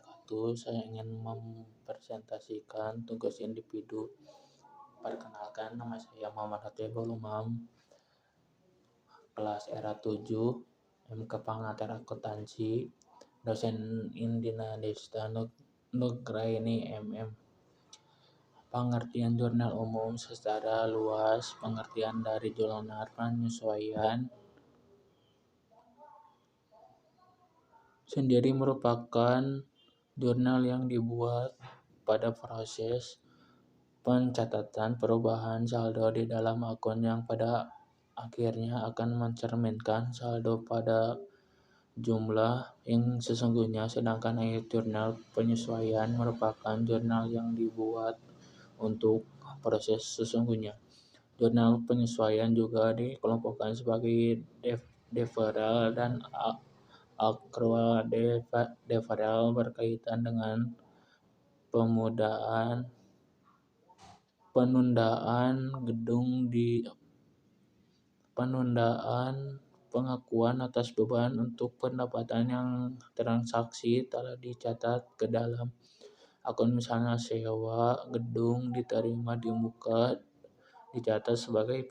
wabarakatuh. Saya ingin mempresentasikan tugas individu. Perkenalkan, nama saya Muhammad Hatibul Umam, kelas era 7, MK Pengantar Akuntansi, dosen Indina Desta Nugraini MM. Pengertian jurnal umum secara luas. Pengertian dari jurnal penyesuaian sendiri merupakan jurnal yang dibuat pada proses pencatatan perubahan saldo di dalam akun yang pada akhirnya akan mencerminkan saldo pada jumlah yang sesungguhnya. Sedangkan akhir jurnal penyesuaian merupakan jurnal yang dibuat untuk proses sesungguhnya. Jurnal penyesuaian juga dikelompokkan sebagai deferral dan accrual. Deferral berkaitan dengan penundaan pengakuan atas beban untuk pendapatan yang transaksi telah dicatat ke dalam akun. Misalnya sewa gedung diterima di muka dicatat sebagai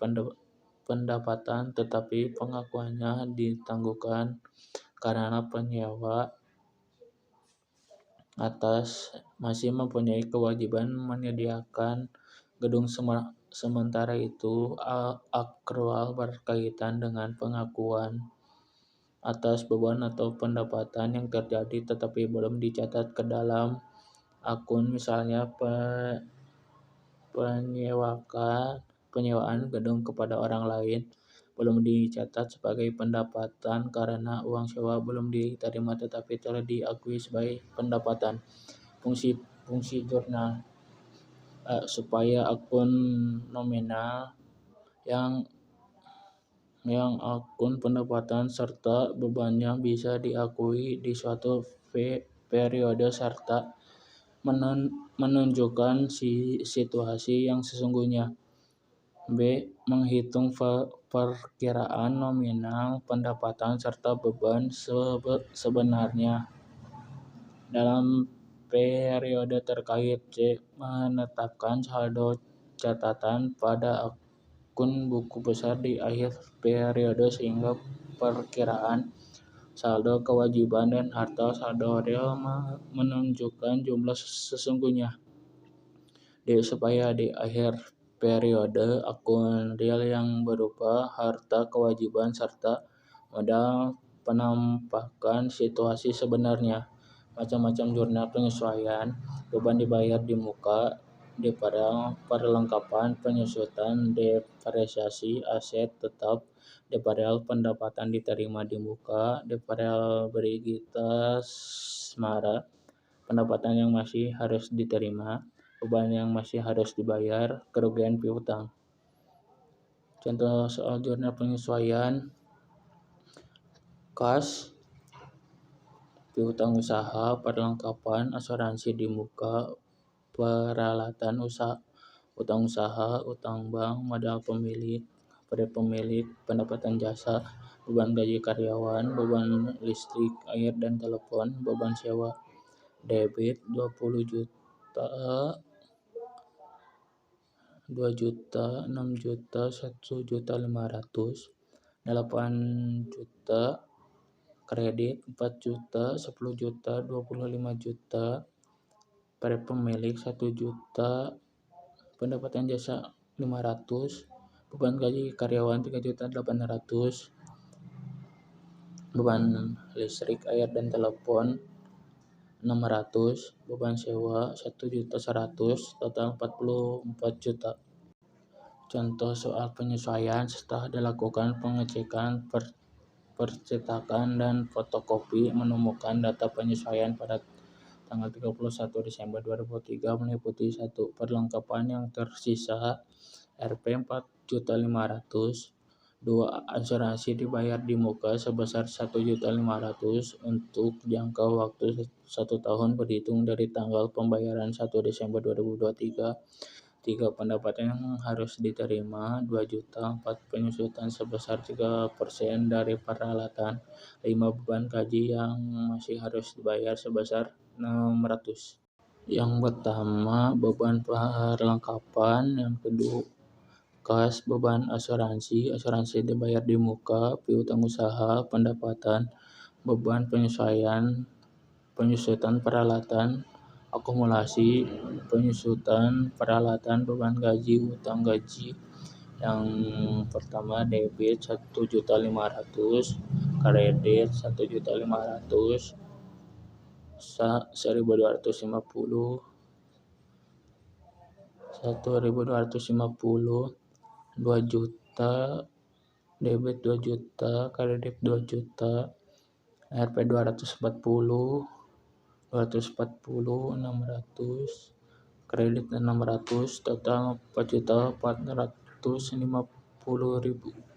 pendapatan, tetapi pengakuannya ditangguhkan karena penyewa atas masih mempunyai kewajiban menyediakan gedung. Sementara itu, accrual berkaitan dengan pengakuan atas beban atau pendapatan yang terjadi tetapi belum dicatat ke dalam akun. Misalnya penyewaan gedung kepada orang lain belum dicatat sebagai pendapatan karena uang sewa belum diterima tetapi telah diakui sebagai pendapatan. Fungsi jurnal supaya akun nominal yang akun pendapatan serta bebannya bisa diakui di suatu periode serta menunjukkan situasi yang sesungguhnya. B. Menghitung perkiraan nominal pendapatan serta beban sebenarnya dalam periode terkait. C. Menetapkan saldo catatan pada akun buku besar di akhir periode sehingga perkiraan saldo kewajiban dan harta saldo real menunjukkan jumlah sesungguhnya. D. Supaya di akhir periode akun real yang berupa harta kewajiban serta modal penampakan situasi sebenarnya. Macam-macam jurnal penyesuaian. Beban dibayar di muka, deferral, perlengkapan, penyusutan, depresiasi aset tetap, deferral pendapatan diterima di muka, deferral Brigitas Mara, pendapatan yang masih harus diterima, beban yang masih harus dibayar, kerugian piutang. Contoh soal jurnal penyesuaian: kas, piutang usaha, perlengkapan, asuransi di muka, peralatan usaha, utang usaha, utang bank, modal pemilik, pemilik, pendapatan jasa, beban gaji karyawan, beban listrik, air dan telepon, beban sewa. Debit 20 juta, 2 juta, 6 juta, 1 juta 500, 8 juta. Kredit 4 juta, 10 juta, 25 juta. Pemilik 1 juta, pendapatan jasa 500, beban gaji karyawan 3 juta 800, beban listrik, air dan telepon 600, beban sewa 1 juta 100, total 44 juta. Contoh soal penyesuaian: setelah dilakukan pengecekan percetakan dan fotokopi, menemukan data penyesuaian pada tanggal 31 Desember 2003 meliputi 1. Perlengkapan yang tersisa Rp 4.500.000. 2. Asuransi dibayar di muka sebesar 1.500.000 untuk jangka waktu 1 tahun berhitung dari tanggal pembayaran 1 Desember 2023. 3 pendapatan yang harus diterima, 2 juta. 4 penyusutan sebesar 3% dari peralatan, 5 beban gaji yang masih harus dibayar sebesar 600. Yang pertama beban perlengkapan, yang kedua kas, beban asuransi dibayar di muka, piutang usaha, pendapatan, beban penyesuaian, penyusutan peralatan, akumulasi, penyusutan peralatan, beban gaji, utang gaji. Yang pertama debit 1.500.000, kredit 1.500.000, 1.250, 2 juta, debit 2 juta, kredit 2 juta, RP 240, 600, kredit 600, total 4.450.000.